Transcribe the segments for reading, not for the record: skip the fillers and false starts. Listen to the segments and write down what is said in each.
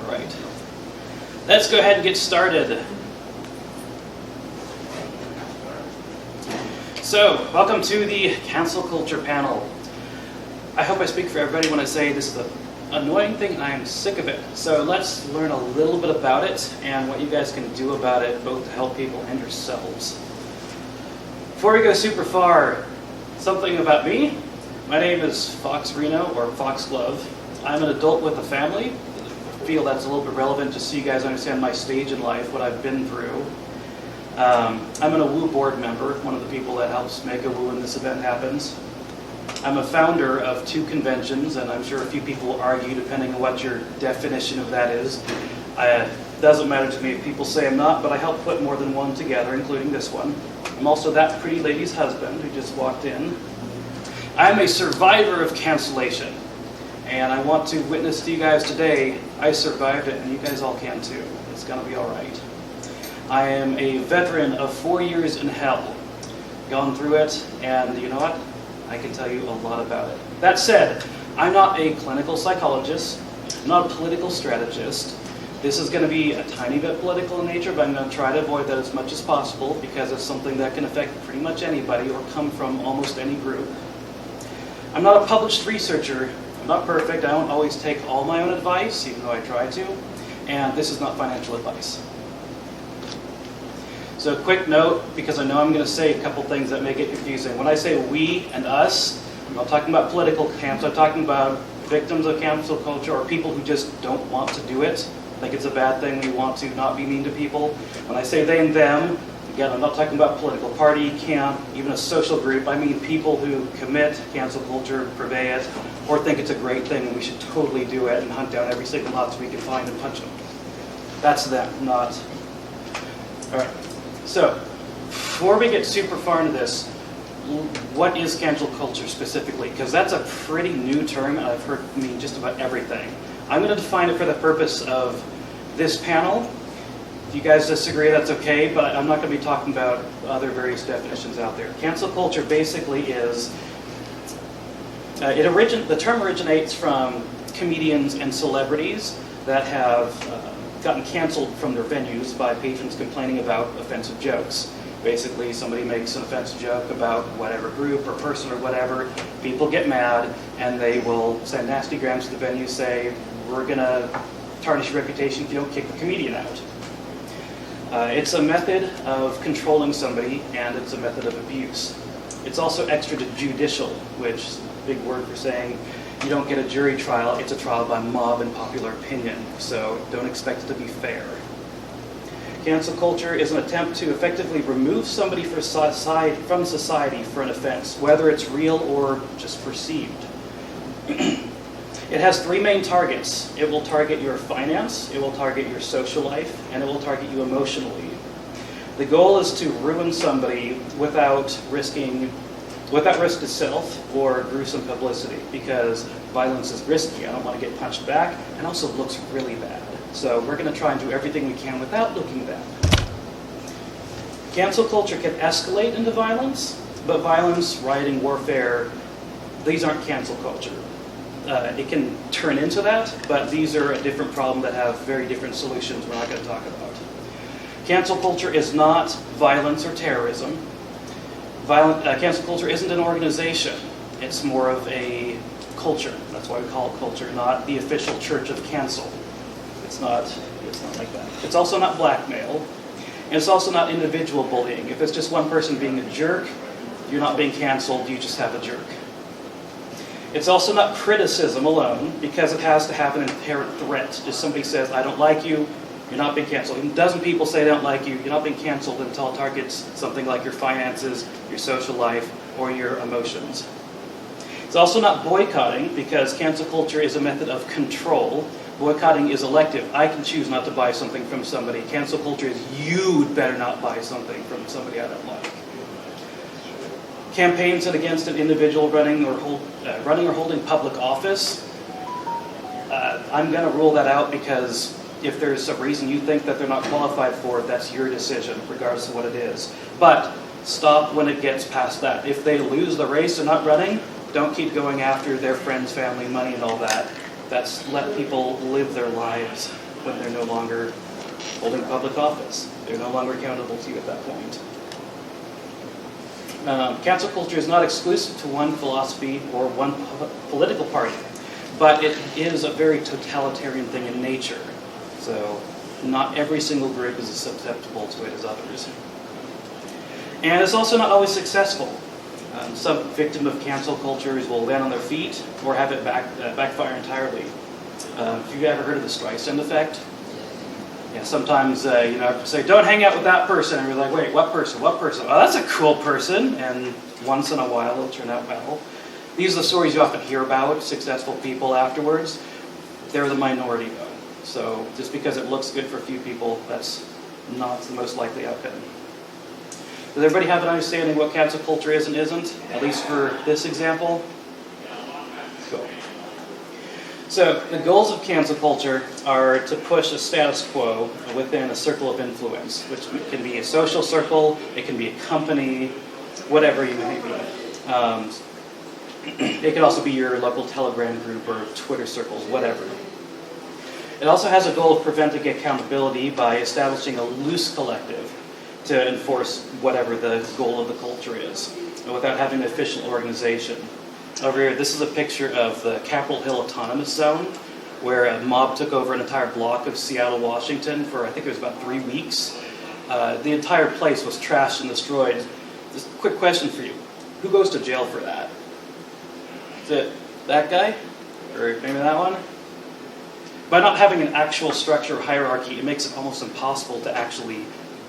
right. Let's go ahead and get started. So, welcome to the cancel culture panel. I hope I speak for everybody when I say this is an annoying thing and I am sick of it. So let's learn a little bit about it and what you guys can do about it, both to help people and yourselves. Before we go super far, something about me. My name is Fox Reno, or Foxglove. I'm an adult with a family. I feel that's a little bit relevant just so you guys understand my stage in life, what I've been through. I'm an AWOO board member, one of the people that helps make AWOO when this event happens. I'm a founder of 2 conventions, and I'm sure a few people will argue, depending on what your definition of that is. It doesn't matter to me if people say I'm not, but I help put more than one together, including this one. I'm also that pretty lady's husband who just walked in. I'm a survivor of cancellation, and I want to witness to you guys today, I survived it, and you guys all can too. It's going to be all right. I am a veteran of 4 years in hell. Gone through it, and you know what? I can tell you a lot about it. That said, I'm not a clinical psychologist, I'm not a political strategist. This is going to be a tiny bit political in nature, but I'm going to try to avoid that as much as possible because it's something that can affect pretty much anybody or come from almost any group. I'm not a published researcher. I'm not perfect. I don't always take all my own advice, even though I try to. And this is not financial advice. So a quick note, because I know I'm going to say a couple things that make it confusing. When I say we and us, I'm not talking about political camps. I'm talking about victims of cancel culture or people who just don't want to do it. Think it's a bad thing. We want to not be mean to people. When I say they and them, again, I'm not talking about political party, camp, even a social group. I mean people who commit cancel culture, purvey it, or think it's a great thing and we should totally do it and hunt down every single Nazi we can find and punch them. That's them, not... All right. So, before we get super far into this, what is cancel culture specifically? Because that's a pretty new term and I've heard it mean just about everything. I'm going to define it for the purpose of this panel. If you guys disagree, that's okay, but I'm not going to be talking about other various definitions out there. Cancel culture basically is, the term originates from comedians and celebrities that have gotten canceled from their venues by patrons complaining about offensive jokes. Basically, somebody makes an offensive joke about whatever group or person or whatever, people get mad, and they will send nasty grams to the venue, say, we're going to tarnish your reputation if you don't kick the comedian out. It's a method of controlling somebody, and it's a method of abuse. It's also extrajudicial, which is a big word for saying you don't get a jury trial, it's a trial by mob and popular opinion, so don't expect it to be fair. Cancel culture is an attempt to effectively remove somebody from society for an offense, whether it's real or just perceived. It has 3 main targets. It will target your finance, it will target your social life, and it will target you emotionally. The goal is to ruin somebody without risk to self or gruesome publicity, because violence is risky. I don't want to get punched back, and also looks really bad. So we're going to try and do everything we can without looking bad. Cancel culture can escalate into violence, but violence, rioting, warfare, these aren't cancel culture. It can turn into that, but these are a different problem that have very different solutions we're not going to talk about. Cancel culture is not violence or terrorism. Cancel culture isn't an organization. It's more of a culture. That's why we call it culture, not the official church of cancel. It's not like that. It's also not blackmail, and it's also not individual bullying. If it's just one person being a jerk, you're not being canceled, you just have a jerk. It's also not criticism alone, because it has to have an inherent threat. Just somebody says, I don't like you, you're not being canceled. And a dozen people say they don't like you, you're not being canceled until it targets something like your finances, your social life, or your emotions. It's also not boycotting, because cancel culture is a method of control. Boycotting is elective. I can choose not to buy something from somebody. Cancel culture is you'd better not buy something from somebody I don't like. Campaigns against an individual running or holding public office, I'm going to rule that out, because if there's a reason you think that they're not qualified for it, that's your decision, regardless of what it is. But stop when it gets past that. If they lose the race and not running, don't keep going after their friends, family, money, and all that. Let people live their lives. when they're no longer holding public office. They're no longer accountable to you at that point. Cancel culture is not exclusive to one philosophy or one political party, but it is a very totalitarian thing in nature. So not every single group is as susceptible to it as others. And it's also not always successful. Some victim of cancel cultures will land on their feet or have it backfire entirely. Have you ever heard of the Streisand effect? Yeah, sometimes say, don't hang out with that person, and you're like, wait, what person? What person? Oh, that's a cool person, and once in a while it'll turn out well. These are the stories you often hear about, successful people afterwards. They're the minority, though. So just because it looks good for a few people, that's not the most likely outcome. Does everybody have an understanding what cancel culture is and isn't, at least for this example? Cool. So the goals of cancel culture are to push a status quo within a circle of influence, which can be a social circle, it can be a company, whatever you may be. It could also be your local Telegram group or Twitter circles, whatever. It also has a goal of preventing accountability by establishing a loose collective to enforce whatever the goal of the culture is, without having an efficient organization. Over here, this is a picture of the Capitol Hill Autonomous Zone, where a mob took over an entire block of Seattle, Washington for, I think it was about 3 weeks. The entire place was trashed and destroyed. Just a quick question for you. Who goes to jail for that? Is it that guy? Or maybe that one? By not having an actual structure or hierarchy, it makes it almost impossible to actually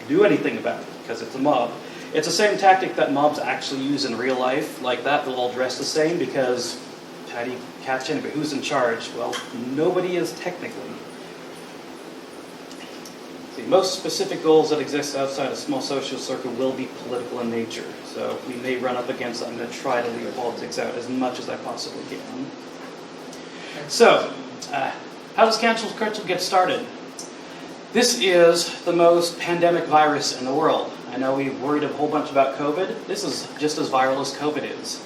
do anything about it, because it's a mob. It's the same tactic that mobs actually use in real life, like that. They'll all dress the same because how do you catch anybody? Who's in charge? Well, nobody is technically. See, most specific goals that exist outside a small social circle will be political in nature. So we may run up against that. I'm going to try to leave politics out as much as I possibly can. So, how does cancel culture get started? This is the most pandemic virus in the world. I know we worried a whole bunch about COVID. This is just as viral as COVID is.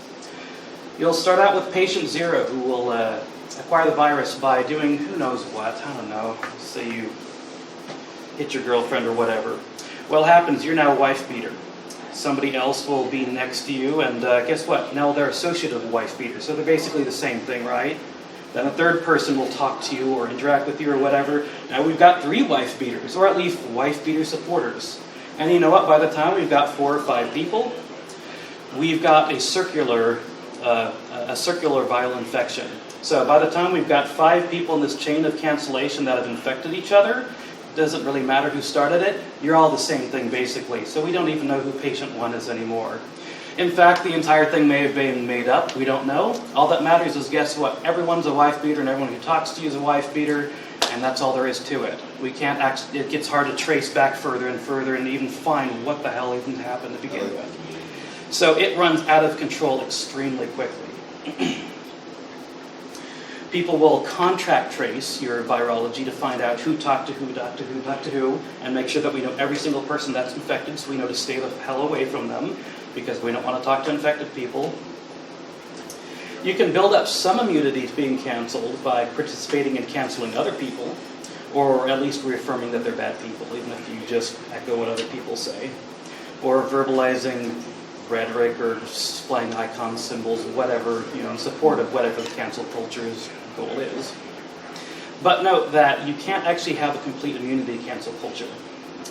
You'll start out with patient 0 who will acquire the virus by doing who knows what. I don't know. Say you hit your girlfriend or whatever. What happens, you're now a wife beater. Somebody else will be next to you, and guess what? Now they're associated with wife beater, so they're basically the same thing, right? Then a third person will talk to you or interact with you or whatever. Now we've got 3 wife beaters, or at least wife beater supporters. And you know what? By the time we've got 4 or 5 people, we've got a circular viral infection. So by the time we've got 5 people in this chain of cancellation that have infected each other, it doesn't really matter who started it. You're all the same thing basically. So we don't even know who patient 1 is anymore. In fact, the entire thing may have been made up. We don't know. All that matters is, guess what? Everyone's a wife beater, and everyone who talks to you is a wife beater, and that's all there is to it. We can't actually. It gets hard to trace back further and further, and even find what the hell even happened to begin with. So it runs out of control extremely quickly. People will contract trace your virology to find out who talked to who, and make sure that we know every single person that's infected, so we know to stay the hell away from them, because we don't want to talk to infected people. You can build up some immunity to being canceled by participating in canceling other people, or at least reaffirming that they're bad people, even if you just echo what other people say, or verbalizing rhetoric or displaying icons, symbols, whatever, in support of whatever the cancel culture's goal is. But note that you can't actually have a complete immunity to cancel culture.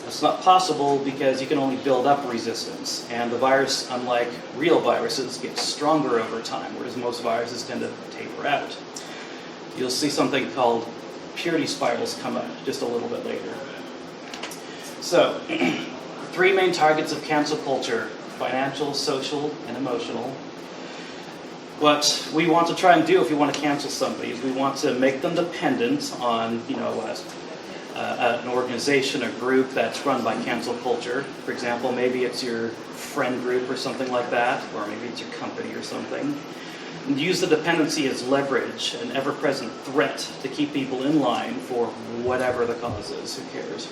It's not possible because you can only build up resistance, and the virus, unlike real viruses, gets stronger over time, whereas most viruses tend to taper out. You'll see something called purity spirals come up just a little bit later. So, 3 main targets of cancel culture: financial, social, and emotional. What we want to try and do if we want to cancel somebody is we want to make them dependent on, an organization or group that's run by cancel culture. For example, maybe it's your friend group or something like that, or maybe it's your company or something. And use the dependency as leverage, an ever-present threat to keep people in line for whatever the cause is. Who cares?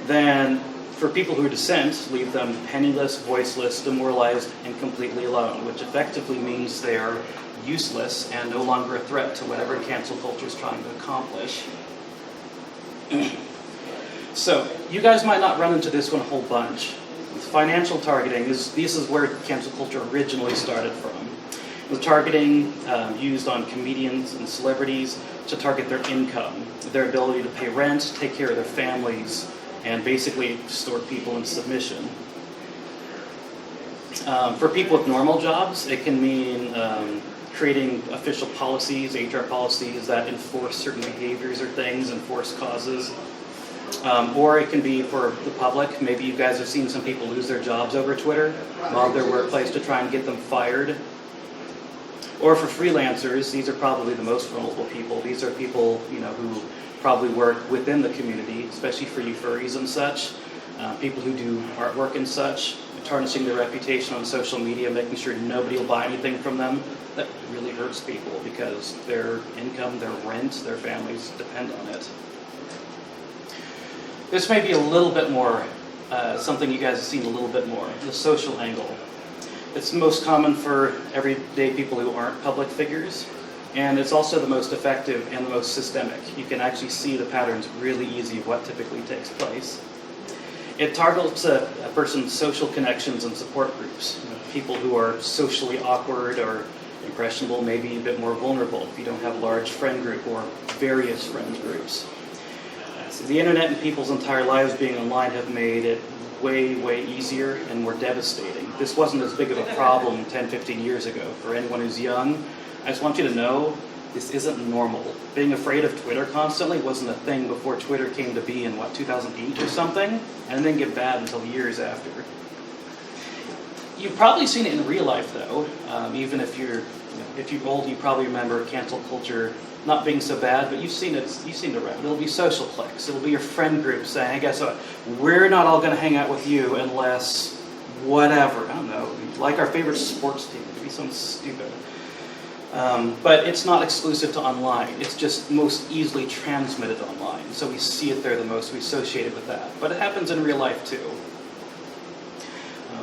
Then, for people who dissent, leave them penniless, voiceless, demoralized, and completely alone, which effectively means they are useless and no longer a threat to whatever cancel culture is trying to accomplish. So, you guys might not run into this one a whole bunch. With financial targeting, this is where cancel culture originally started from. With targeting used on comedians and celebrities to target their income, their ability to pay rent, take care of their families, and basically extort people into submission. For people with normal jobs, it can mean creating official policies, HR policies that enforce certain behaviors or things, enforce causes. Or it can be for the public. Maybe you guys have seen some people lose their jobs over Twitter, mob their workplace to try and get them fired. Or for freelancers, these are probably the most vulnerable people. These are people, who probably work within the community, especially for you furries and such. People who do artwork and such, tarnishing their reputation on social media, making sure nobody will buy anything from them. That really hurts people because their income, their rent, their families depend on it. This may be a little bit more, something you guys have seen a little bit more, the social angle. It's most common for everyday people who aren't public figures, and it's also the most effective and the most systemic. You can actually see the patterns really easy of what typically takes place. It targets a person's social connections and support groups. People who are socially awkward or impressionable, maybe a bit more vulnerable if you don't have a large friend group or various friend groups. So the internet and people's entire lives being online have made it way, way easier and more devastating. This wasn't as big of a problem 10, 15 years ago. For anyone who's young, I just want you to know this isn't normal. Being afraid of Twitter constantly wasn't a thing before Twitter came to be in, 2008 or something? And it didn't get bad until years after. You've probably seen it in real life, though. Even if you're old, you probably remember cancel culture not being so bad, but you've seen it around. It'll be social cliques. It'll be your friend group saying, hey, guess what? We're not all going to hang out with you unless whatever. I don't know, like our favorite sports team. It could be something stupid. But it's not exclusive to online. It's just most easily transmitted online. So we see it there the most. We associate it with that. But it happens in real life too.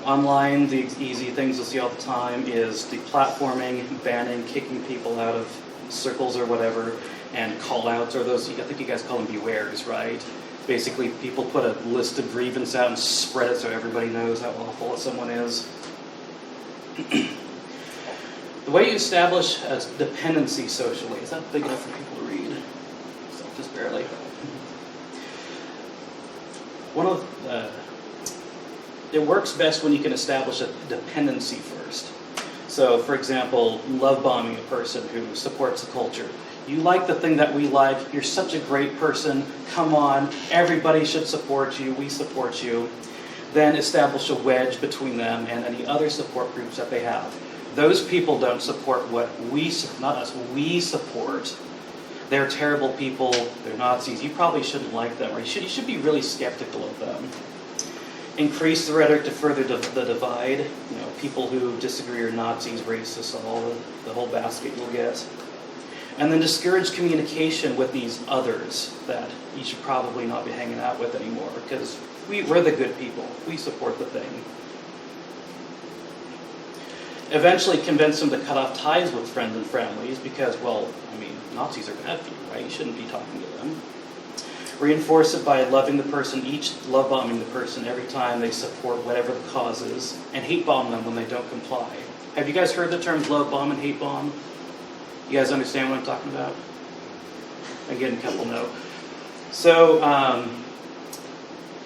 Online, the easy things you'll see all the time is deplatforming, banning, kicking people out of circles or whatever, and call-outs, or those, I think you guys call them bewares, right? Basically, people put a list of grievance out and spread it so everybody knows how awful someone is. The way you establish a dependency socially, is that big enough for people to read? So just barely. It works best when you can establish a dependency first. So, for example, love bombing a person who supports the culture. You like the thing that we like, you're such a great person, come on, everybody should support you, we support you. Then establish a wedge between them and any other support groups that they have. Those people don't support what we support. They're terrible people, they're Nazis, you probably shouldn't like them, or you should be really skeptical of them. Increase the rhetoric to further the divide. People who disagree are Nazis, racists, all the whole basket you'll get. And then discourage communication with these others that you should probably not be hanging out with anymore, because we're the good people. We support the thing. Eventually convince them to cut off ties with friends and families because, Nazis are bad for you, right? You shouldn't be talking to them. Reinforce it by loving the person, love bombing the person every time they support whatever the cause is, and hate bomb them when they don't comply. Have you guys heard the terms love bomb and hate bomb? You guys understand what I'm talking about? Again, a couple know. So,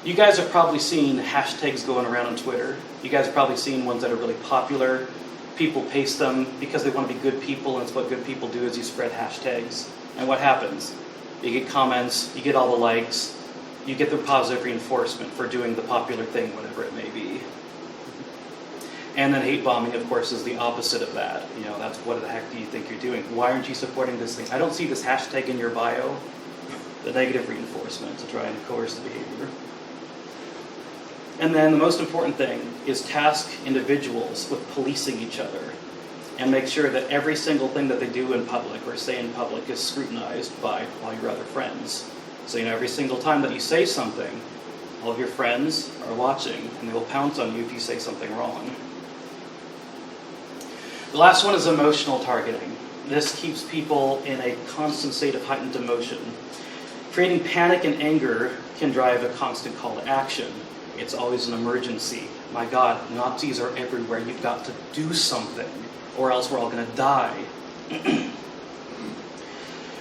you guys have probably seen hashtags going around on Twitter. You guys have probably seen ones that are really popular. People paste them because they want to be good people, and it's what good people do is you spread hashtags. And what happens? You get comments, you get all the likes, you get the positive reinforcement for doing the popular thing, whatever it may be. And then hate bombing, of course, is the opposite of that. That's what the heck do you think you're doing? Why aren't you supporting this thing? I don't see this hashtag in your bio. The negative reinforcement to try and coerce the behavior. And then the most important thing is task individuals with policing each other and make sure that every single thing that they do in public or say in public is scrutinized by all your other friends. So every single time that you say something, all of your friends are watching and they will pounce on you if you say something wrong. The last one is emotional targeting. This keeps people in a constant state of heightened emotion. Creating panic and anger can drive a constant call to action. It's always an emergency. My God, Nazis are everywhere. You've got to do something, or else we're all going to die.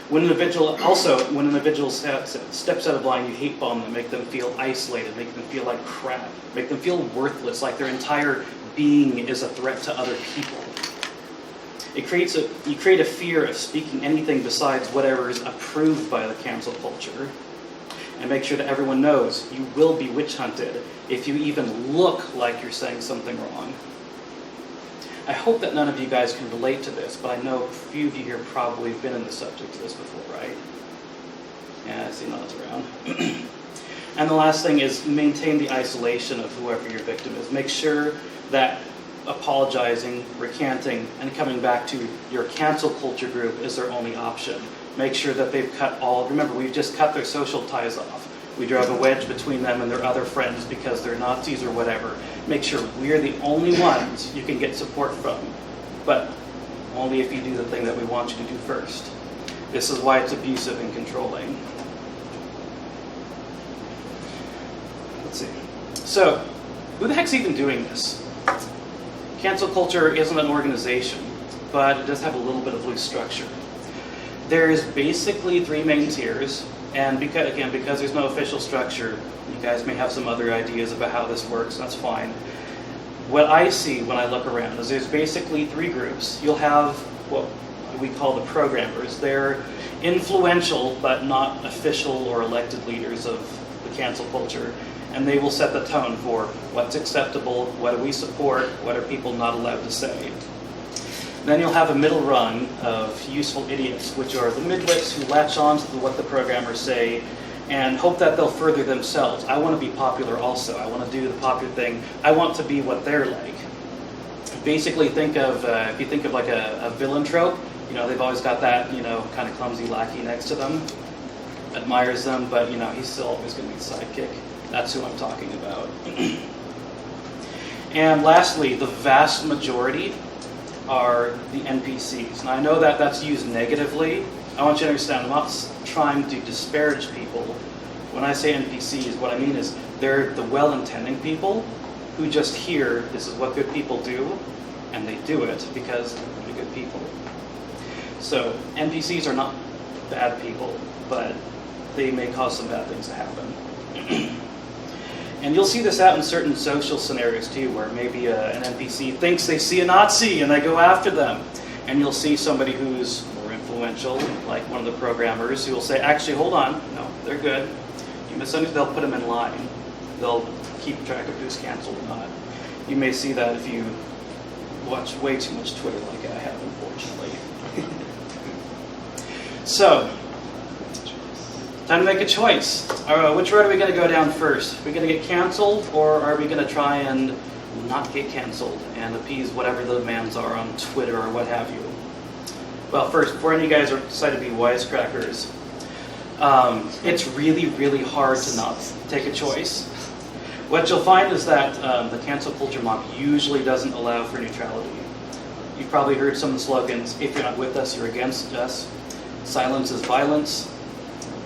When an individual steps out of line, you hate bomb them, make them feel isolated, make them feel like crap, make them feel worthless, like their entire being is a threat to other people. You create a fear of speaking anything besides whatever is approved by the cancel culture. And make sure that everyone knows you will be witch hunted if you even look like you're saying something wrong. I hope that none of you guys can relate to this, but I know a few of you here probably have been in the subject of this before, right? Yeah, I see nods around. And the last thing is maintain the isolation of whoever your victim is. Make sure that apologizing, recanting, and coming back to your cancel culture group is their only option. Make sure that they've remember, we've just cut their social ties off. We drove a wedge between them and their other friends because they're Nazis or whatever. Make sure we're the only ones you can get support from, but only if you do the thing that we want you to do first. This is why it's abusive and controlling. Let's see. So, who the heck's even doing this? Cancel culture isn't an organization, but it does have a little bit of loose structure. There's basically 3 main tiers, and because there's no official structure, you guys may have some other ideas about how this works, that's fine. What I see when I look around is there's basically 3 groups. You'll have what we call the programmers. They're influential, but not official or elected leaders of the cancel culture, and they will set the tone for what's acceptable, what do we support, what are people not allowed to say. Then you'll have a middle rung of useful idiots, which are the midwits who latch on to what the programmers say and hope that they'll further themselves. I want to be popular also. I want to do the popular thing. I want to be what they're like. Basically, if you think of like a villain trope, they've always got that, kind of clumsy lackey next to them, admires them, but, he's still always going to be the sidekick. That's who I'm talking about. And lastly, the vast majority are the NPCs. Now I know that that's used negatively. I want you to understand, I'm not trying to disparage people. When I say NPCs, what I mean is they're the well-intending people who just hear this is what good people do, and they do it because they're good people. So NPCs are not bad people, but they may cause some bad things to happen. And you'll see this out in certain social scenarios too, where maybe an NPC thinks they see a Nazi and they go after them. And you'll see somebody who's more influential, like one of the programmers, who will say, actually, hold on, no, they're good. You misunderstood, they'll put them in line. They'll keep track of who's canceled or not. You may see that if you watch way too much Twitter like I have, unfortunately. So, time to make a choice. Which road are we going to go down first? Are we going to get canceled, or are we going to try and not get canceled and appease whatever the demands are on Twitter or what have you? Well, first, before any of you guys decide to be wisecrackers, it's really, really hard to not take a choice. What you'll find is that the cancel culture mob usually doesn't allow for neutrality. You've probably heard some of the slogans, if you're not with us, you're against us. Silence is violence.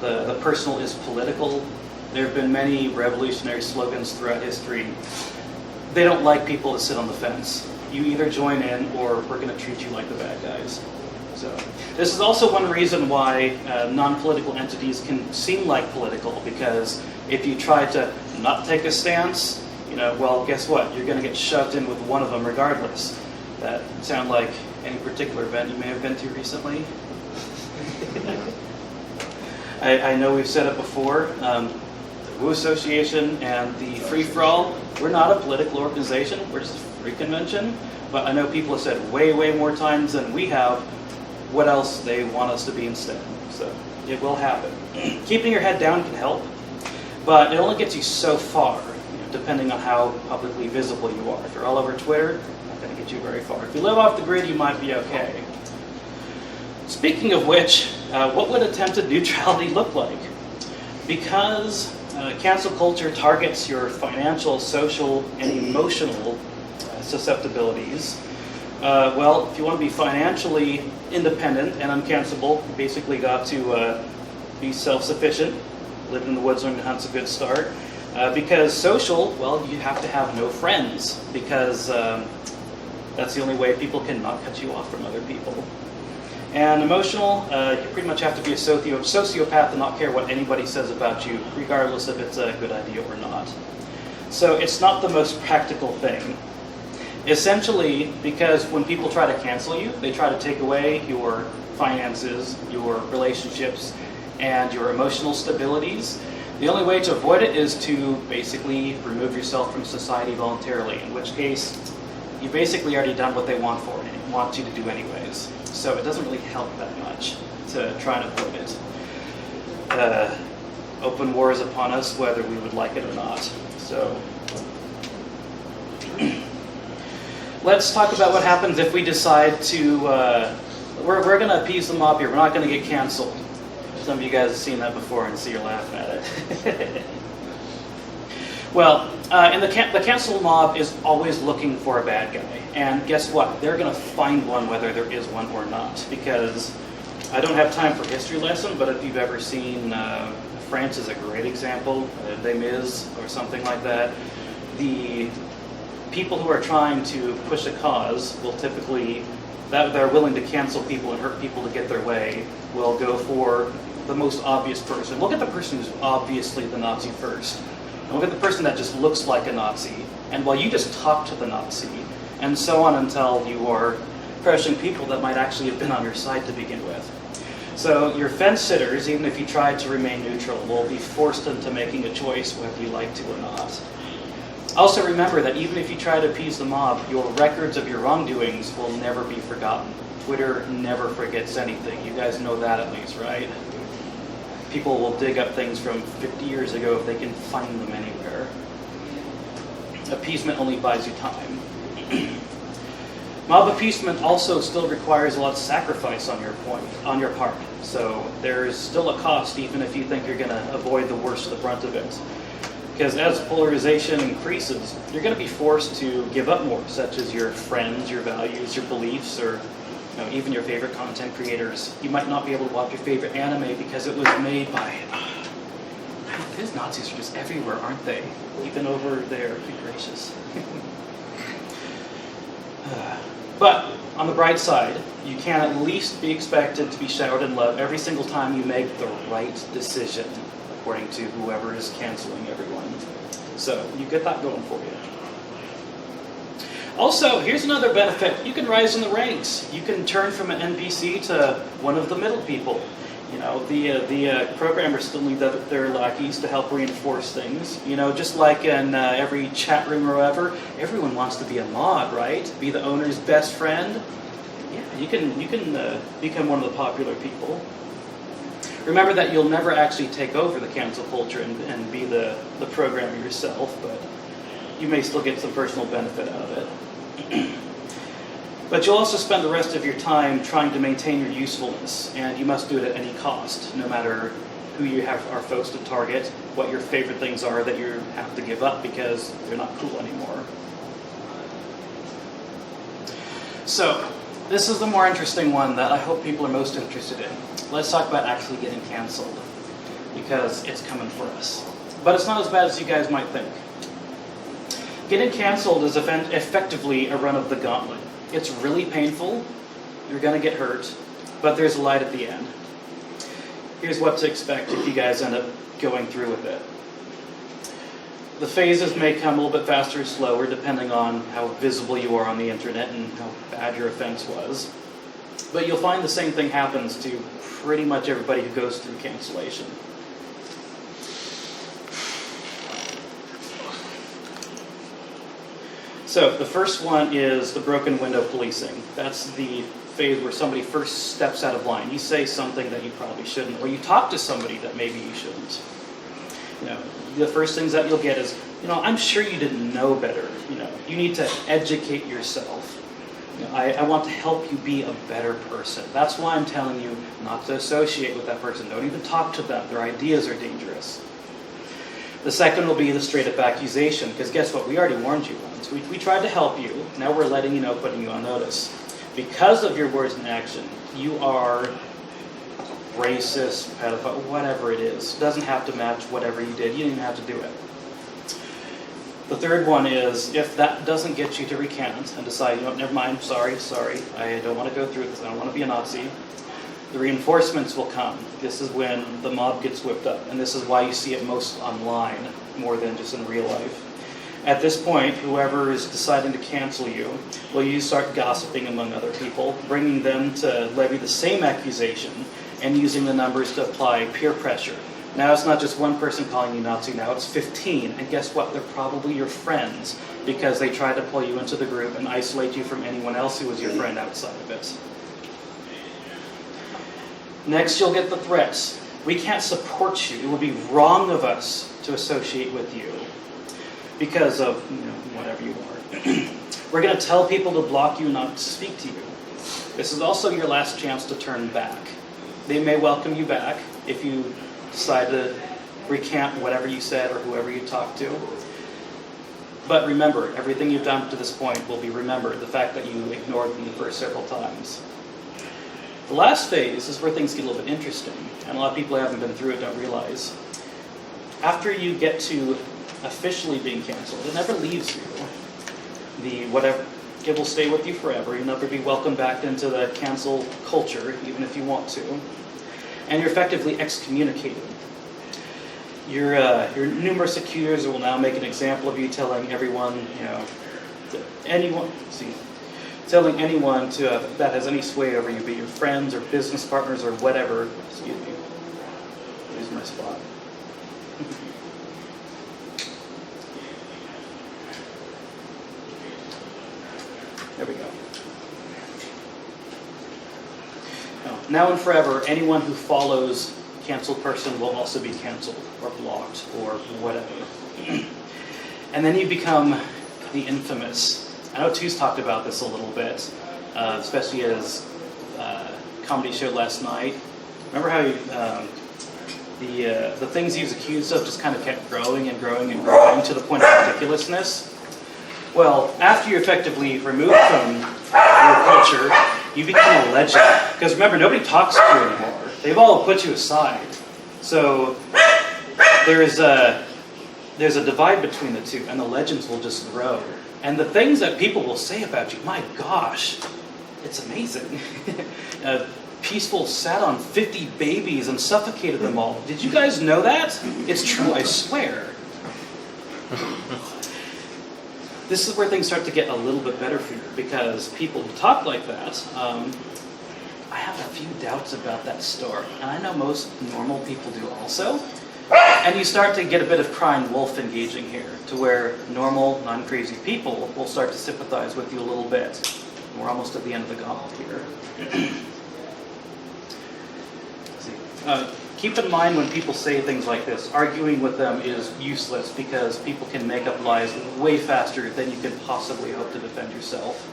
The personal is political. There have been many revolutionary slogans throughout history. They don't like people that sit on the fence. You either join in or we're going to treat you like the bad guys. So this is also one reason why non-political entities can seem like political, because if you try to not take a stance, well, guess what? You're going to get shoved in with one of them regardless. That sound like any particular event you may have been to recently? I know we've said it before, the Woo Association and the Free For All, we're not a political organization, we're just a free convention, but I know people have said way, way more times than we have what else they want us to be instead. So it will happen. Keeping your head down can help, but it only gets you so far, depending on how publicly visible you are. If you're all over Twitter, not going to get you very far. If you live off the grid, you might be okay. Speaking of which, what would attempted neutrality look like? Because cancel culture targets your financial, social, and emotional susceptibilities, if you want to be financially independent and uncancelable, you basically got to be self-sufficient, lived in the woods, learned to hunt's a good start. Because social, well, you have to have no friends, because that's the only way people can not cut you off from other people. And emotional, you pretty much have to be a sociopath and not care what anybody says about you, regardless if it's a good idea or not. So it's not the most practical thing. Essentially, because when people try to cancel you, they try to take away your finances, your relationships, and your emotional stabilities. The only way to avoid it is to basically remove yourself from society voluntarily, in which case you've basically already done what they want you to do anyways. So it doesn't really help that much to try and avoid it. Open war is upon us, whether we would like it or not. So let's talk about what happens if we decide to, we're going to appease the mob here. We're not going to get canceled. Some of you guys have seen that before and so you're laughing at it. Well, the cancel mob is always looking for a bad guy. And guess what? They're going to find one whether there is one or not. Because I don't have time for history lesson, but if you've ever seen, France is a great example, Les Mis or something like that. The people who are trying to push a cause will typically, that they're willing to cancel people and hurt people to get their way, will go for the most obvious person. Look at the person who's obviously the Nazi first. And look at the person that just looks like a Nazi. And while you just talk to the Nazi, and so on until you are pressuring people that might actually have been on your side to begin with. So your fence sitters, even if you try to remain neutral, will be forced into making a choice whether you like to or not. Also remember that even if you try to appease the mob, your records of your wrongdoings will never be forgotten. Twitter never forgets anything. You guys know that at least, right? People will dig up things from 50 years ago if they can find them anywhere. Appeasement only buys you time. Mob appeasement also still requires a lot of sacrifice on your part. So there's still a cost even if you think you're going to avoid the worst of the brunt of it. Because as polarization increases, you're going to be forced to give up more, such as your friends, your values, your beliefs, or even your favorite content creators. You might not be able to watch your favorite anime because it was made by... These Nazis are just everywhere, aren't they? Even over there, be gracious. But on the bright side, you can at least be expected to be showered in love every single time you make the right decision, according to whoever is canceling everyone. So you get that going for you. Also, here's another benefit. You can rise in the ranks. You can turn from an NPC to one of the middle people. The programmers still need their lackeys to help reinforce things. Just like in every chat room or whatever, everyone wants to be a mod, right? Be the owner's best friend. Yeah, you can become one of the popular people. Remember that you'll never actually take over the cancel culture and be the programmer yourself, but you may still get some personal benefit out of it. But you'll also spend the rest of your time trying to maintain your usefulness, and you must do it at any cost, no matter who you are folks to target, what your favorite things are that you have to give up because they're not cool anymore. So, this is the more interesting one that I hope people are most interested in. Let's talk about actually getting canceled, because it's coming for us. But it's not as bad as you guys might think. Getting canceled is effectively a run of the gauntlet. It's really painful, you're going to get hurt, but there's a light at the end. Here's what to expect if you guys end up going through with it. The phases may come a little bit faster or slower depending on how visible you are on the internet and how bad your offense was. But you'll find the same thing happens to pretty much everybody who goes through cancellation. So the first one is the broken window policing. That's the phase where somebody first steps out of line. You say something that you probably shouldn't, or you talk to somebody that maybe you shouldn't. The first things that you'll get is, I'm sure you didn't know better. You need to educate yourself. I want to help you be a better person. That's why I'm telling you not to associate with that person. Don't even talk to them. Their ideas are dangerous. The second will be the straight-up accusation, because guess what? We already warned you once. We tried to help you. Now we're letting you know, putting you on notice. Because of your words and action, you are racist, pedophile, whatever it is. It doesn't have to match whatever you did. You don't even have to do it. The third one is, if that doesn't get you to recant and decide, you know, never mind, sorry, I don't want to go through this, I don't want to be a Nazi, the reinforcements will come. This is when the mob gets whipped up, and this is why you see it most online, more than just in real life. At this point, whoever is deciding to cancel you, well, you start gossiping among other people, bringing them to levy the same accusation, and using the numbers to apply peer pressure. Now it's not just one person calling you Nazi, now it's 15, and guess what? They're probably your friends, because they tried to pull you into the group and isolate you from anyone else who was your friend outside of it. Next, you'll get the threats. We can't support you. It would be wrong of us to associate with you because of, whatever you are. We're going to tell people to block you, not to speak to you. This is also your last chance to turn back. They may welcome you back if you decide to recant whatever you said or whoever you talked to. But remember, everything you've done to this point will be remembered. The fact that you ignored me the first several times. The last phase is where things get a little bit interesting, and a lot of people who haven't been through it don't realize. After you get to officially being canceled, it never leaves you. It will stay with you forever. You'll never be welcomed back into the cancel culture, even if you want to. And you're effectively excommunicated. Your numerous accusers will now make an example of you, telling everyone, telling anyone that has any sway over you, be your friends or business partners or whatever. Excuse me. Here's my spot. There we go. Now and forever, anyone who follows canceled person will also be canceled or blocked or whatever. And then you become the infamous. I know Two's talked about this a little bit, especially as comedy show last night. Remember how the things he was accused of just kind of kept growing and growing and growing to the point of ridiculousness? Well, after you're effectively removed from your culture, you become a legend. Because remember, nobody talks to you anymore. They've all put you aside. So there's a divide between the two, and the legends will just grow. And the things that people will say about you, my gosh, it's amazing. Peaceful sat on 50 babies and suffocated them all. Did you guys know that? It's true, I swear. This is where things start to get a little bit better for you, because people who talk like that, I have a few doubts about that story, and I know most normal people do also. And you start to get a bit of crying wolf engaging here, to where normal, non-crazy people will start to sympathize with you a little bit. We're almost at the end of the gauntlet here. Keep in mind when people say things like this, arguing with them is useless because people can make up lies way faster than you can possibly hope to defend yourself.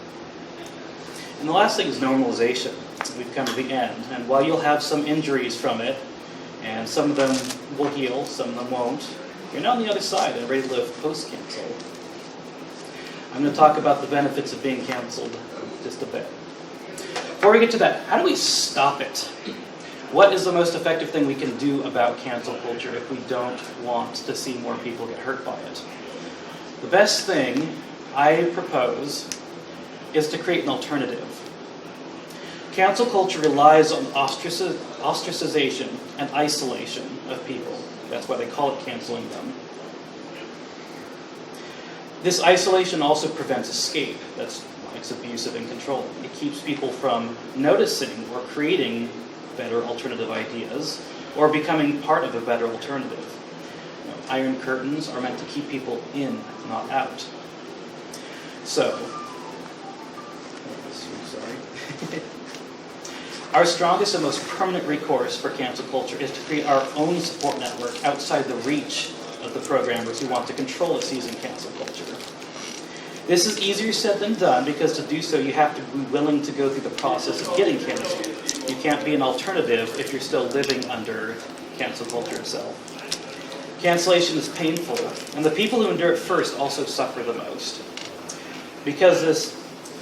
And the last thing is normalization. We've come to the end, and while you'll have some injuries from it, and some of them will heal, some of them won't, you're now on the other side and ready to live post-cancel. I'm going to talk about the benefits of being canceled just a bit. Before we get to that, how do we stop it? What is the most effective thing we can do about cancel culture if we don't want to see more people get hurt by it? The best thing I propose is to create an alternative. Cancel culture relies on ostracization and isolation of people. That's why they call it canceling them. This isolation also prevents escape. That's why it's abusive and controlling. It keeps people from noticing or creating better alternative ideas or becoming part of a better alternative. Iron curtains are meant to keep people in, not out. So, sorry. Our strongest and most permanent recourse for cancel culture is to create our own support network outside the reach of the programmers who want to control a seasoned cancel culture. This is easier said than done because to do so you have to be willing to go through the process of getting canceled. You can't be an alternative if you're still living under cancel culture itself. Cancellation is painful, and the people who endure it first also suffer the most.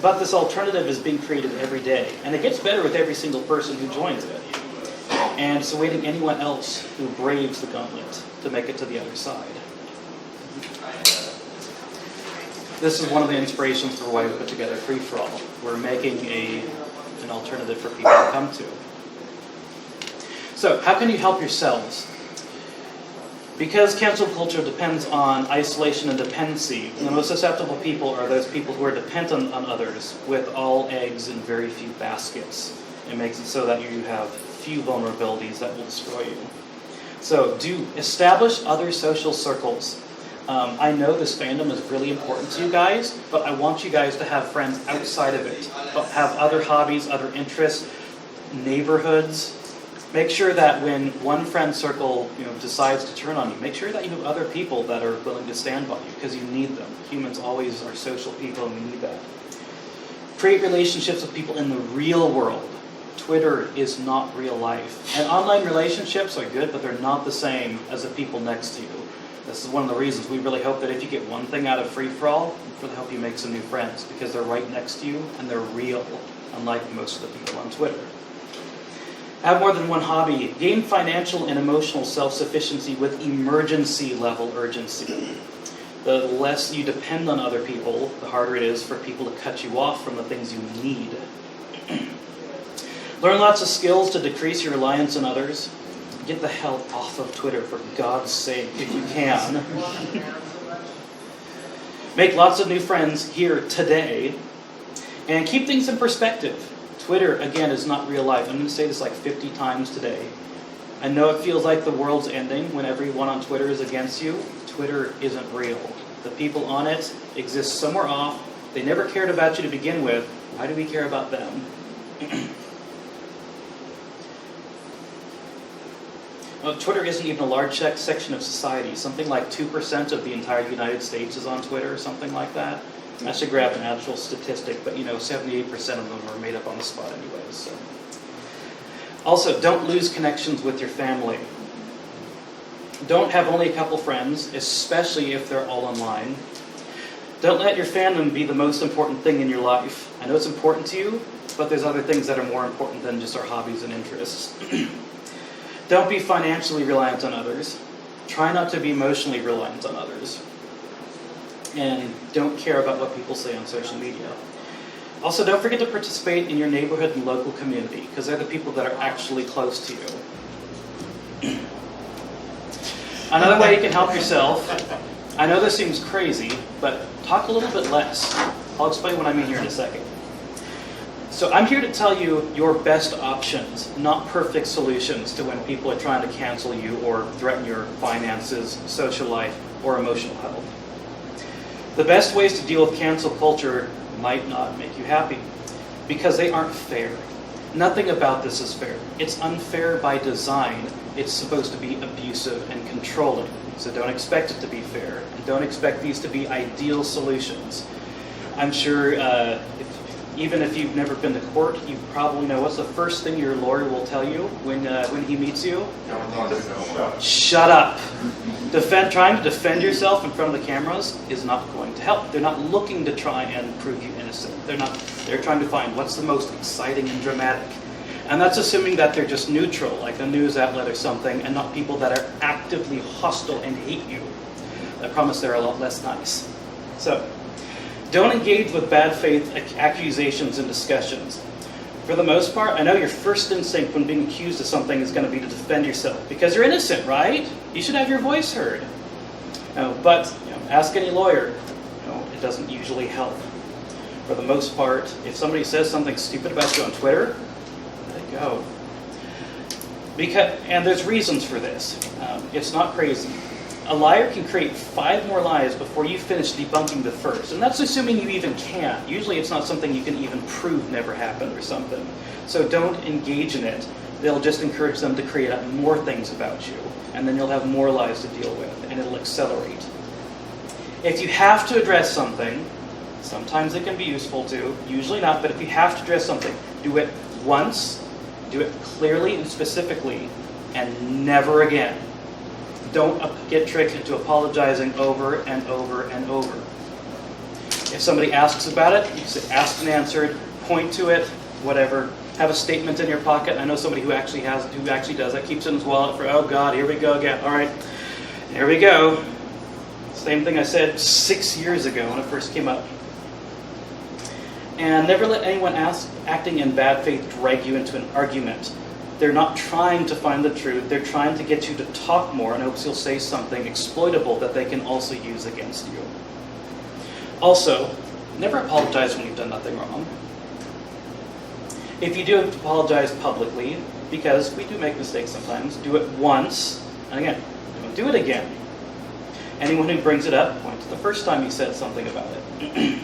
But this alternative is being created every day, and it gets better with every single person who joins it. and it's awaiting anyone else who braves the gauntlet to make it to the other side. This is one of the inspirations for why we put together Free For All. We're making an alternative for people to come to. So, how can you help yourselves? Because cancel culture depends on isolation and dependency, the most susceptible people are those people who are dependent on others with all eggs in very few baskets. It makes it so that you have few vulnerabilities that will destroy you. So, do establish other social circles. I know this fandom is really important to you guys, but I want you guys to have friends outside of it. Have other hobbies, other interests, neighborhoods. Make sure that when one friend circle decides to turn on you, make sure that you have other people that are willing to stand by you, because you need them. Humans always are social people, and we need that. Create relationships with people in the real world. Twitter is not real life. And online relationships are good, but they're not the same as the people next to you. This is one of the reasons we really hope that if you get one thing out of Free For All, we really hope you make some new friends, because they're right next to you and they're real, unlike most of the people on Twitter. Have more than one hobby. Gain financial and emotional self-sufficiency with emergency level urgency. The less you depend on other people, the harder it is for people to cut you off from the things you need. Learn lots of skills to decrease your reliance on others. Get the hell off of Twitter, for God's sake, if you can. Make lots of new friends here today. And keep things in perspective. Twitter, again, is not real life. I'm going to say this like 50 times today. I know it feels like the world's ending when everyone on Twitter is against you. Twitter isn't real. The people on it exist somewhere off. They never cared about you to begin with. Why do we care about them? Twitter isn't even a large section of society. Something like 2% of the entire United States is on Twitter, or something like that. I should grab an actual statistic, but 78% of them are made up on the spot anyways. So. Also, don't lose connections with your family. Don't have only a couple friends, especially if they're all online. Don't let your fandom be the most important thing in your life. I know it's important to you, but there's other things that are more important than just our hobbies and interests. Don't be financially reliant on others. Try not to be emotionally reliant on others. And don't care about what people say on social media. Also, don't forget to participate in your neighborhood and local community, because they're the people that are actually close to you. Another way you can help yourself, I know this seems crazy, but talk a little bit less. I'll explain what I mean here in a second. So I'm here to tell you your best options, not perfect solutions to when people are trying to cancel you or threaten your finances, social life, or emotional health. The best ways to deal with cancel culture might not make you happy, because they aren't fair. Nothing about this is fair. It's unfair by design. It's supposed to be abusive and controlling. So don't expect it to be fair, and don't expect these to be ideal solutions. I'm sure even if you've never been to court, you probably know what's the first thing your lawyer will tell you when he meets you? Shut up. Trying to defend yourself in front of the cameras is not going to help. They're not looking to try and prove you innocent. They're trying to find what's the most exciting and dramatic. And that's assuming that they're just neutral, like a news outlet or something, and not people that are actively hostile and hate you. I promise they're a lot less nice. So, don't engage with bad faith accusations and discussions. For the most part, I know your first instinct when being accused of something is going to be to defend yourself, because you're innocent, right? You should have your voice heard. But ask any lawyer. It doesn't usually help. For the most part, if somebody says something stupid about you on Twitter, let it go. And there's reasons for this. It's not crazy. A liar can create 5 more lies before you finish debunking the first. And that's assuming you even can. Usually it's not something you can even prove never happened or something. So don't engage in it. They'll just encourage them to create up more things about you. And then you'll have more lies to deal with, and it'll accelerate. If you have to address something, sometimes it can be useful to, usually not, but if you have to address something, do it once, do it clearly and specifically, and never again. Don't get tricked into apologizing over and over and over. If somebody asks about it, you say asked and answered, point to it, whatever. have a statement in your pocket. I know somebody who actually does that, keeps it in his wallet for, oh God, here we go again. All right, here we go. Same thing I said 6 years ago when it first came up. And never let anyone acting in bad faith drag you into an argument. They're not trying to find the truth. They're trying to get you to talk more in hopes you'll say something exploitable that they can also use against you. Also, never apologize when you've done nothing wrong. If you do have to apologize publicly, because we do make mistakes sometimes, do it once, and again, don't do it again. Anyone who brings it up, point to the first time you said something about it.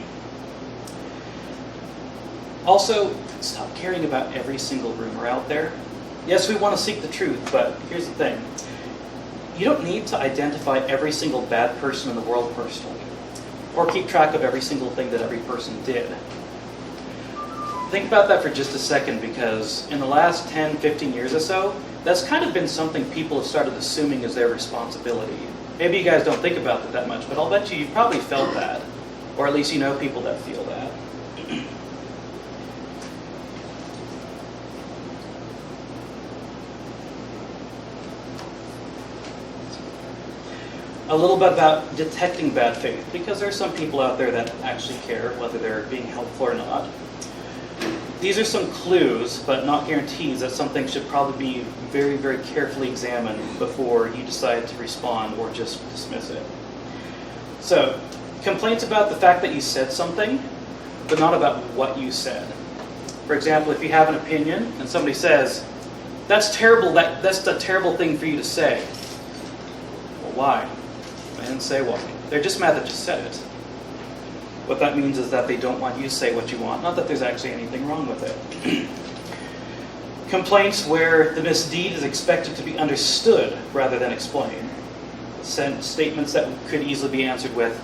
Also, stop caring about every single rumor out there. Yes, we want to seek the truth, but here's the thing. You don't need to identify every single bad person in the world personally, or keep track of every single thing that every person did. Think about that for just a second, because in the last 10, 15 years or so, that's kind of been something people have started assuming as their responsibility. Maybe you guys don't think about it that much, but I'll bet you've probably felt that, or at least you know people that feel that. A little bit about detecting bad faith, because there are some people out there that actually care whether they're being helpful or not. These are some clues, but not guarantees, that something should probably be very, very carefully examined before you decide to respond or just dismiss it. So, complaints about the fact that you said something, but not about what you said. For example, if you have an opinion and somebody says, "That's terrible, that's a terrible thing for you to say." Well, why? I didn't say why. They're just mad that you said it. What that means is that they don't want you to say what you want, not that there's actually anything wrong with it. Complaints where the misdeed is expected to be understood rather than explained. Statements that could easily be answered with,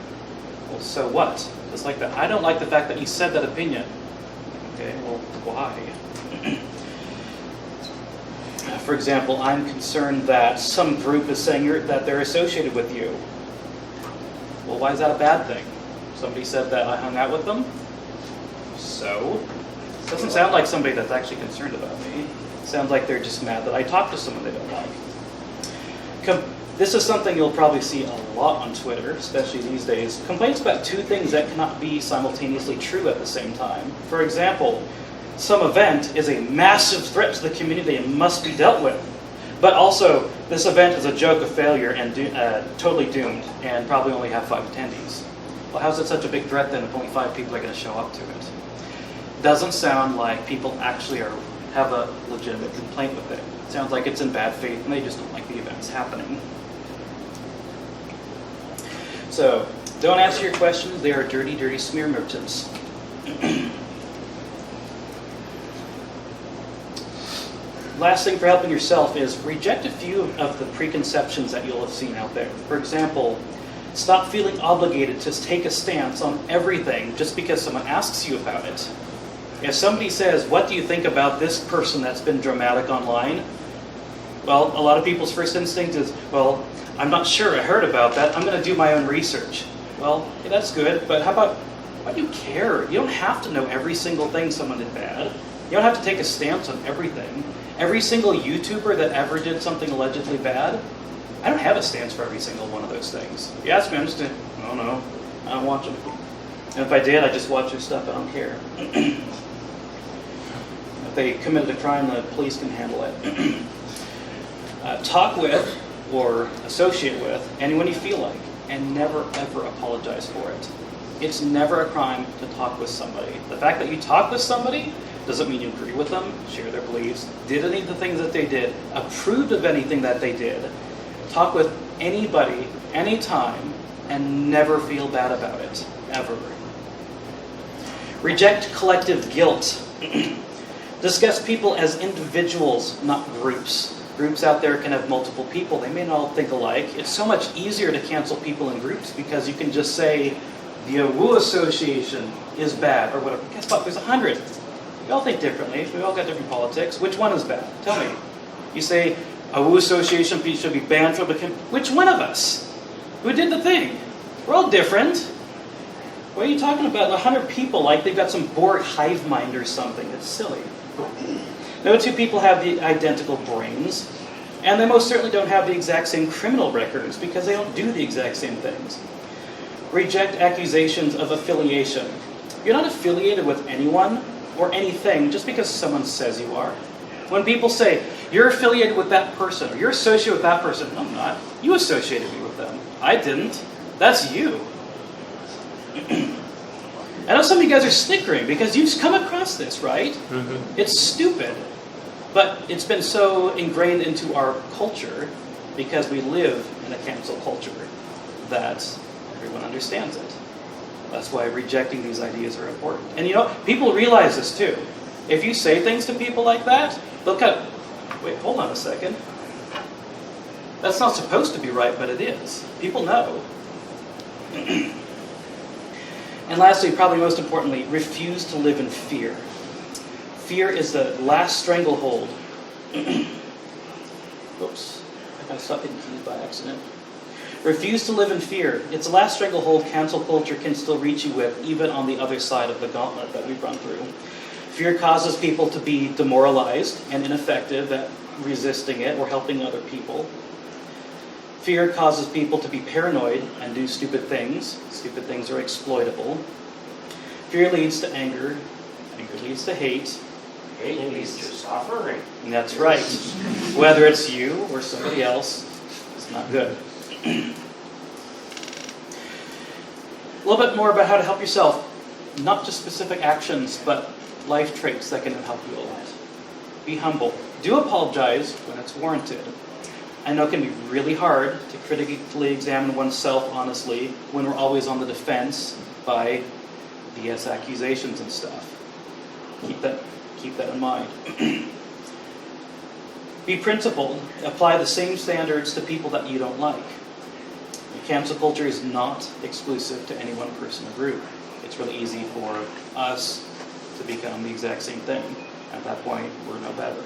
"Well, so what?" Just like that. "I don't like the fact that you said that opinion." Okay, well, why? For example, "I'm concerned that some group is saying that they're associated with you." Well, why is that a bad thing? Somebody said that I hung out with them. So? Doesn't sound like somebody that's actually concerned about me. Sounds like they're just mad that I talked to someone they don't like. This is something you'll probably see a lot on Twitter, especially these days. Complaints about two things that cannot be simultaneously true at the same time. For example, some event is a massive threat to the community and must be dealt with. But also, this event is a joke of failure and totally doomed, and probably only have 5 attendees. Well, how's it such a big threat then if only 5 people are going to show up to it? Doesn't sound like people actually have a legitimate complaint with it. It sounds like it's in bad faith and they just don't like the events happening. So, don't answer your questions. They are dirty, dirty smear merchants. Last thing for helping yourself is reject a few of the preconceptions that you'll have seen out there. For example, stop feeling obligated to take a stance on everything just because someone asks you about it. If somebody says, "What do you think about this person that's been dramatic online?" Well, a lot of people's first instinct is, "Well, I'm not sure, I heard about that, I'm going to do my own research." Well, yeah, that's good, but how about, why do you care? You don't have to know every single thing someone did bad. You don't have to take a stance on everything. Every single YouTuber that ever did something allegedly bad, I don't have a stance for every single one of those things. If you ask me, I'm just I don't know. I don't watch them. And if I did, I just watch their stuff. I don't care. If they committed a crime, the police can handle it. Talk with or associate with anyone you feel like, and never ever apologize for it. It's never a crime to talk with somebody. The fact that you talk with somebody doesn't mean you agree with them, share their beliefs, did any of the things that they did, approved of anything that they did. Talk with anybody, anytime, and never feel bad about it, ever. Reject collective guilt. Discuss people as individuals, not groups. Groups out there can have multiple people. They may not all think alike. It's so much easier to cancel people in groups because you can just say, the AWU Association is bad, or whatever. Guess what? There's 100. We all think differently. We all got different politics. Which one is bad? Tell me. You say, AWU Association should be banned from the... Which one of us? Who did the thing? We're all different. What are you talking about? 100 people like they've got some Borg hive mind or something. It's silly. No two people have the identical brains, and they most certainly don't have the exact same criminal records because they don't do the exact same things. Reject accusations of affiliation. You're not affiliated with anyone or anything just because someone says you are. When people say, you're affiliated with that person, or you're associated with that person, no, I'm not. You associated me with them. I didn't. That's you. I know some of you guys are snickering because you've come across this, right? Mm-hmm. It's stupid. But it's been so ingrained into our culture because we live in a cancel culture that everyone understands it. That's why rejecting these ideas are important. And you know, people realize this too. If you say things to people like that, they'll cut, wait, hold on a second. That's not supposed to be right, but it is. People know. And lastly, probably most importantly, refuse to live in fear. Fear is the last stranglehold. Oops, I got stuck in keys by accident. Refuse to live in fear. It's the last stranglehold cancel culture can still reach you with, even on the other side of the gauntlet that we've run through. Fear causes people to be demoralized and ineffective at resisting it or helping other people. Fear causes people to be paranoid and do stupid things. Stupid things are exploitable. Fear leads to anger. Anger leads to hate. Hate leads to suffering. And that's right. Whether it's you or somebody else, it's not good. A little bit more about how to help yourself. Not just specific actions, but life traits that can help you a lot. Be humble. Do apologize when it's warranted. I know it can be really hard to critically examine oneself honestly when we're always on the defense by BS accusations and stuff. Keep that in mind. Be principled. Apply the same standards to people that you don't like. Cancel culture is not exclusive to any one person or group. It's really easy for us to become the exact same thing. At that point, we're no better.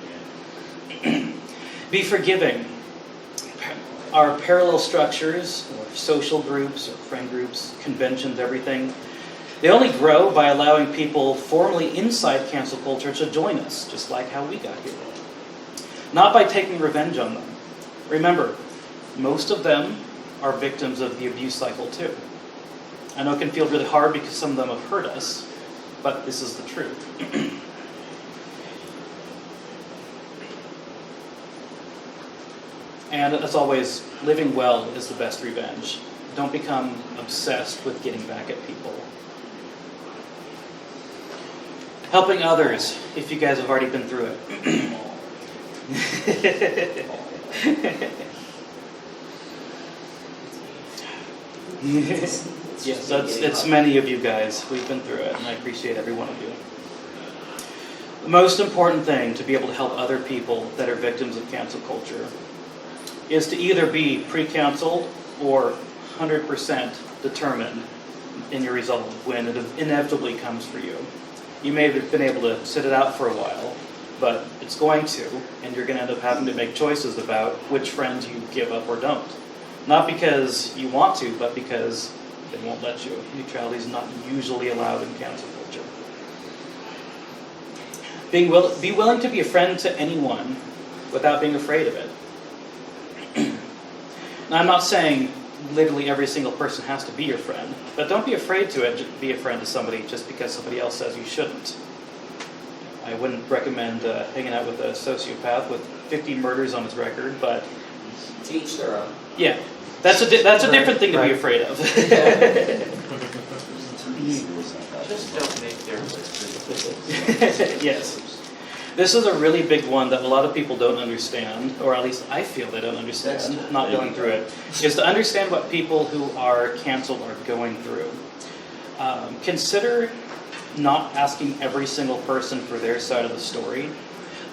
Be forgiving. Our parallel structures, or social groups, or friend groups, conventions, everything, they only grow by allowing people formerly inside cancel culture to join us, just like how we got here. Not by taking revenge on them. Remember, most of them are victims of the abuse cycle too. I know it can feel really hard because some of them have hurt us, but this is the truth. And as always, living well is the best revenge. Don't become obsessed with getting back at people. Helping others, if you guys have already been through it. Yes, it's many of you guys. We've been through it, and I appreciate every one of you. The most important thing to be able to help other people that are victims of cancel culture is to either be pre-counseled or 100% determined in your resolve when it inevitably comes for you. You may have been able to sit it out for a while, but it's going to, and you're going to end up having to make choices about which friends you give up or don't. Not because you want to, but because they won't let you. Neutrality is not usually allowed in cancel culture. Be willing to be a friend to anyone without being afraid of it. Now, I'm not saying literally every single person has to be your friend, but don't be afraid to be a friend to somebody just because somebody else says you shouldn't. I wouldn't recommend hanging out with a sociopath with 50 murders on his record, but Teach their own. Yeah, that's a different thing to be afraid of. Just don't make their list. Yes. This is a really big one that a lot of people don't understand, or at least I feel they don't understand, not going through it, is to understand what people who are canceled are going through. Consider not asking every single person for their side of the story.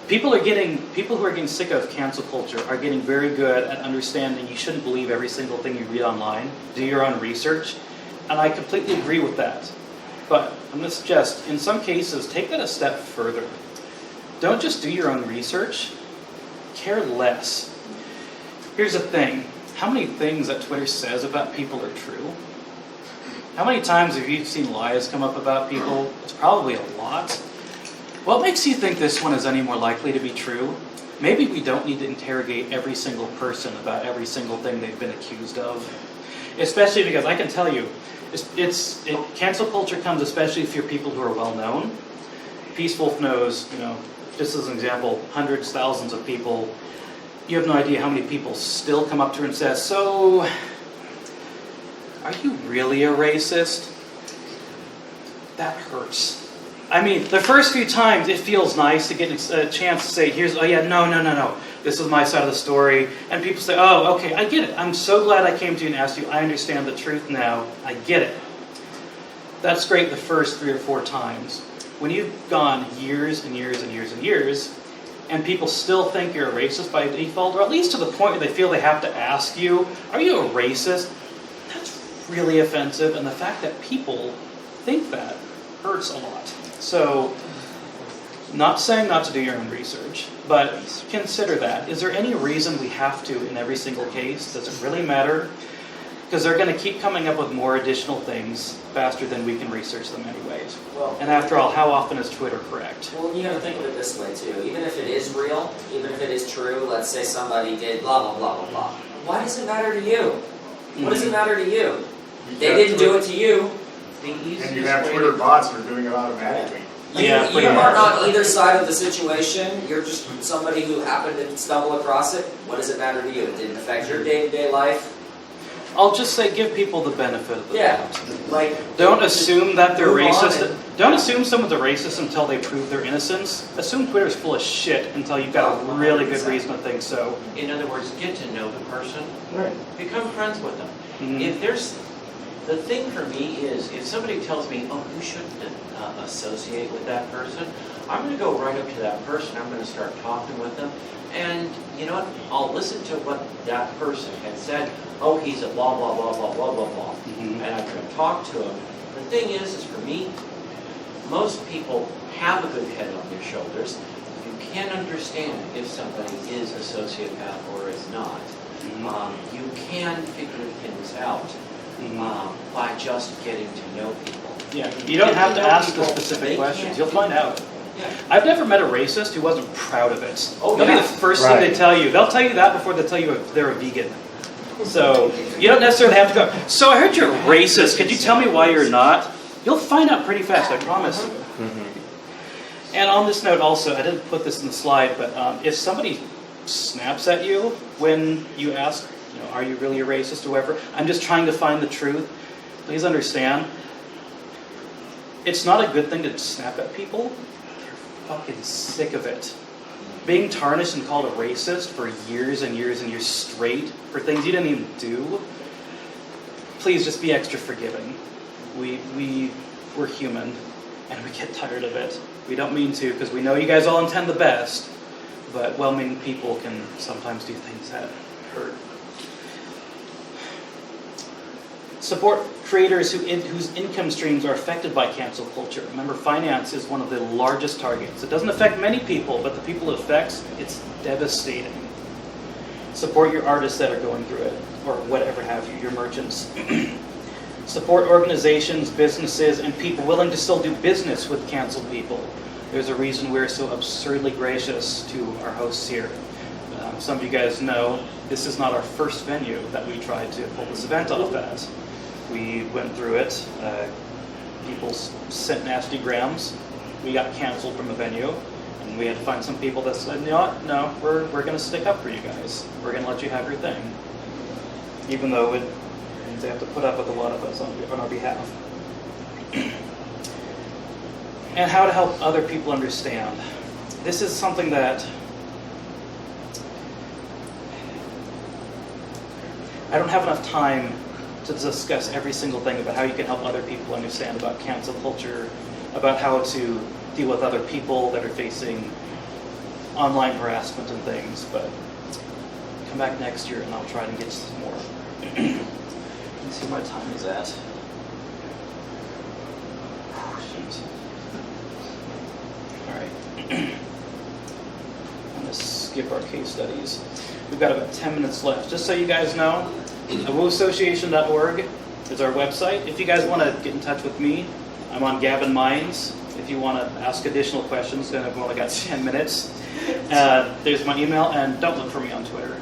People who are getting sick of cancel culture are getting very good at understanding you shouldn't believe every single thing you read online. Do your own research. And I completely agree with that. But I'm going to suggest, in some cases, take that a step further. Don't just do your own research. Care less. Here's the thing. How many things that Twitter says about people are true? How many times have you seen lies come up about people? It's probably a lot. What makes you think this one is any more likely to be true? Maybe we don't need to interrogate every single person about every single thing they've been accused of. Especially because I can tell you, cancel culture comes especially if you're people who are well known. Peace Wolf knows, just as an example, hundreds, thousands of people. You have no idea how many people still come up to her and say, "So, are you really a racist?" That hurts. I mean, the first few times it feels nice to get a chance to say, no, this is my side of the story. And people say, "Oh, okay, I get it. I'm so glad I came to you and asked you. I understand the truth now. I get it." That's great the first 3 or 4 times. When you've gone years and years and years and years, and people still think you're a racist by default, or at least to the point where they feel they have to ask you, "Are you a racist?" That's really offensive, and the fact that people think that hurts a lot. So, not saying not to do your own research, but consider that. Is there any reason we have to in every single case? Does it really matter? Because they're going to keep coming up with more additional things faster than we can research them anyways. Well, and after all, how often is Twitter correct? Well, you got to think of it this way too. Even if it is real, even if it is true, let's say somebody did blah, blah, blah, blah, blah. Why does it matter to you? What does it matter to you? They didn't do it to you. And you have Twitter bots that are doing it automatically. You are on either side of the situation. You're just somebody who happened to stumble across it. What does it matter to you? It didn't affect your day-to-day life. I'll just say give people the benefit of the doubt. Like, Don't assume that they're move on racist. and- Don't assume someone's a racist until they prove their innocence. Assume Twitter's full of shit until you've got a really good reason to think so. In other words, get to know the person, Right. become friends with them. Mhm. If there's, the thing for me is, if somebody tells me, "Oh, you shouldn't associate with that person," I'm going to go right up to that person. I'm going to start talking with them, and you know what? I'll listen to what that person had said. "Oh, he's a blah blah blah blah blah blah blah," Mhm. and I'm going to talk to him. The thing is for me, most people have a good head on their shoulders. You can understand if somebody is a sociopath or is not. You can figure things out by just getting to know people. Yeah, you don't have to ask the People, specific they questions. can't You'll find out. Yeah. I've never met a racist who wasn't proud of it. Oh, That'll yeah. be the first thing they tell you. They'll tell you that before they tell you if they're a vegan. So you don't necessarily have to go, "So I heard you're racist. Could you tell me why you're not?" You'll find out pretty fast, I promise. And on this note also, I didn't put this in the slide, but if somebody snaps at you when you ask, "Are you really a racist?" or whatever, "I'm just trying to find the truth," please understand, it's not a good thing to snap at people. They're fucking sick of it. Being tarnished and called a racist for years and years and years straight for things you didn't even do, please just be extra forgiving. We're human, and we get tired of it. We don't mean to, because we know you guys all intend the best, but well-meaning people can sometimes do things that hurt. Support creators whose income streams are affected by cancel culture. Remember, finance is one of the largest targets. It doesn't affect many people, but the people it affects, it's devastating. Support your artists that are going through it, or whatever have you, your merchants. Support organizations, businesses, and people willing to still do business with canceled people. There's a reason we're so absurdly gracious to our hosts here. Some of you guys know this is not our first venue that we tried to pull this event off at. We went through it. People sent nasty grams. We got canceled from the venue, and we had to find some people that said, "You know what? No, we're going to stick up for you guys. We're going to let you have your thing," even though it means they have to put up with a lot of us on our behalf. And how to help other people understand. This is something that I don't have enough time to discuss every single thing about how you can help other people understand about cancel culture, about how to deal with other people that are facing online harassment and things, but come back next year and I'll try to get some more. Let me see what my time is at. Alright. I'm going to skip our case studies. We've got about 10 minutes left. Just so you guys know, WooAssociation.org is our website. If you guys want to get in touch with me, I'm on Gavin Mines if you want to ask additional questions, then I've only got 10 minutes. There's my email, and don't look for me on Twitter.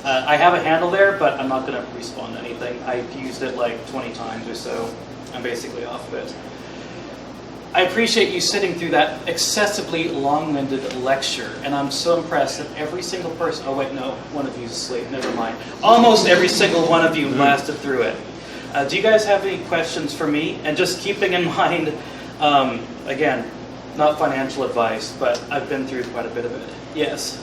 I have a handle there, but I'm not going to respond to anything. I've used it like 20 times or so. I'm basically off of it. I appreciate you sitting through that excessively long-winded lecture, and I'm so impressed that every single person, oh wait, no, one of you's asleep, never mind. Almost every single one of you lasted through it. Do you guys have any questions for me? And just keeping in mind, again, not financial advice, but I've been through quite a bit of it. Yes?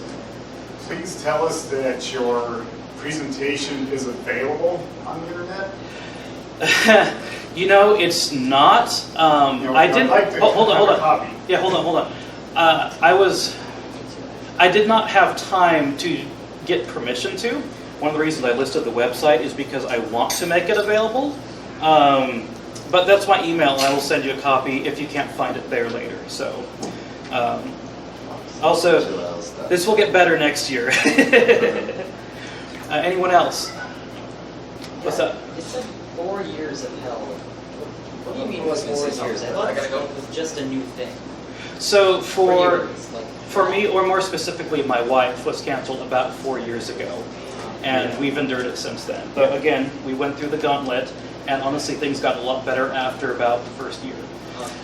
Please tell us that your presentation is available on the internet. You know, it's not. I did. Like to Hold have a on. copy. Yeah, hold on. I did not have time to get permission to. One of the reasons I listed the website is because I want to make it available. But that's my email, and I will send you a copy if you can't find it there later. So, also, this will get better next year. Anyone else? What's up? It said 4 years of hell. What do you mean 4 years? I thought it was just a new thing. So For for me, or more specifically, my wife was canceled about 4 years ago, and we've endured it since then. But again, we went through the gauntlet, and honestly, things got a lot better after about the first year.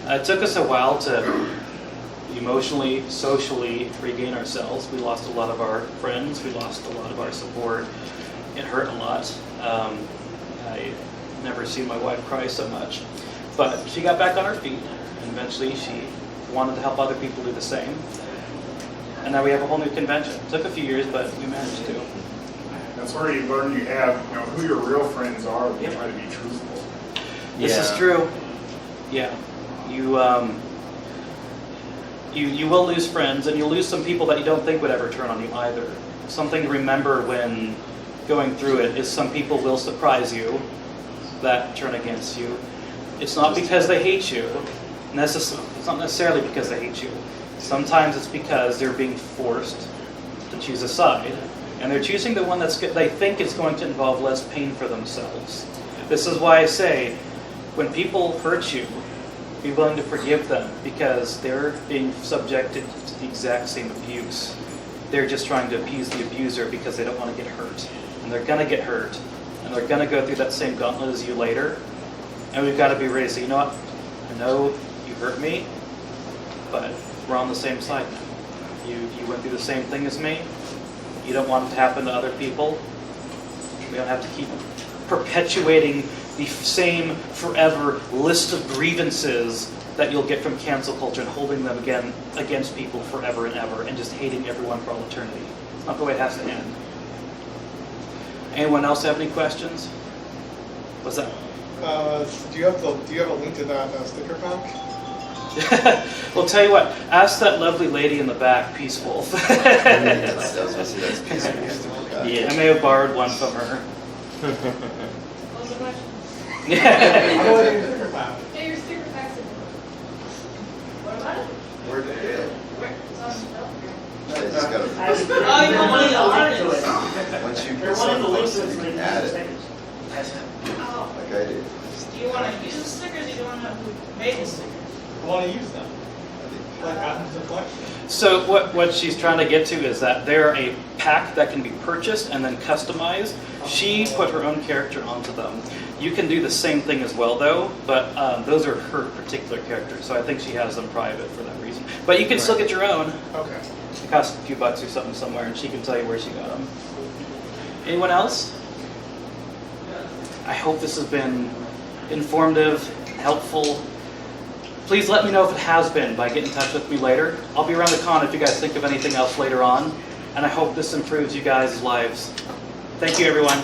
It took us a while to emotionally, socially regain ourselves. We lost a lot of our friends. We lost a lot of our support. It hurt a lot. I never seen my wife cry so much. But she got back on her feet, and eventually she wanted to help other people do the same. And now we have a whole new convention. It took a few years, but we managed to. That's where you learn you have, who your real friends are when you try to be truthful. This is true. Yeah. You will lose friends, and you'll lose some people that you don't think would ever turn on you either. Something to remember when going through it is some people will surprise you that turn against you. It's not because they hate you. It's not necessarily because they hate you. Sometimes it's because they're being forced to choose a side, and they're choosing the one they think is going to involve less pain for themselves. This is why I say, when people hurt you, be willing to forgive them, because they're being subjected to the exact same abuse. They're just trying to appease the abuser because they don't want to get hurt. And they're going to get hurt. And they're going to go through that same gauntlet as you later. And we've got to be ready to say, you know what? I know you hurt me, but we're on the same side now. You went through the same thing as me. You don't want it to happen to other people. We don't have to keep perpetuating the same forever list of grievances that you'll get from cancel culture and holding them again against people forever and ever and just hating everyone for all eternity. It's not the way it has to end. Anyone else have any questions? What's that? Do you have a link to that sticker pack? Well, tell you what. Ask that lovely lady in the back, Peaceful. That's peaceful. Yeah, I may have borrowed one from her. What was the question? Yeah. How do I get a sticker pack? Yeah, your sticker pack's in. What about it? Where'd they go? Where? It's on the shelf. They just gotta, Oh, you want money to it? once you put something else, you can add it, Oh, like I did. do you want to use the stickers or do you want to know who made the stickers? I want to use them. Like add them to the collection. So what she's trying to get to is that they're a pack that can be purchased and then customized. She put her own character onto them. You can do the same thing as well, though, but those are her particular characters, so I think she has them private for that reason. But you can still get your own. Okay. It costs a few bucks or something somewhere, and she can tell you where she got them. Anyone else? I hope this has been informative, helpful. Please let me know if it has been by getting in touch with me later. I'll be around the con if you guys think of anything else later on, and I hope this improves you guys' lives. Thank you, everyone.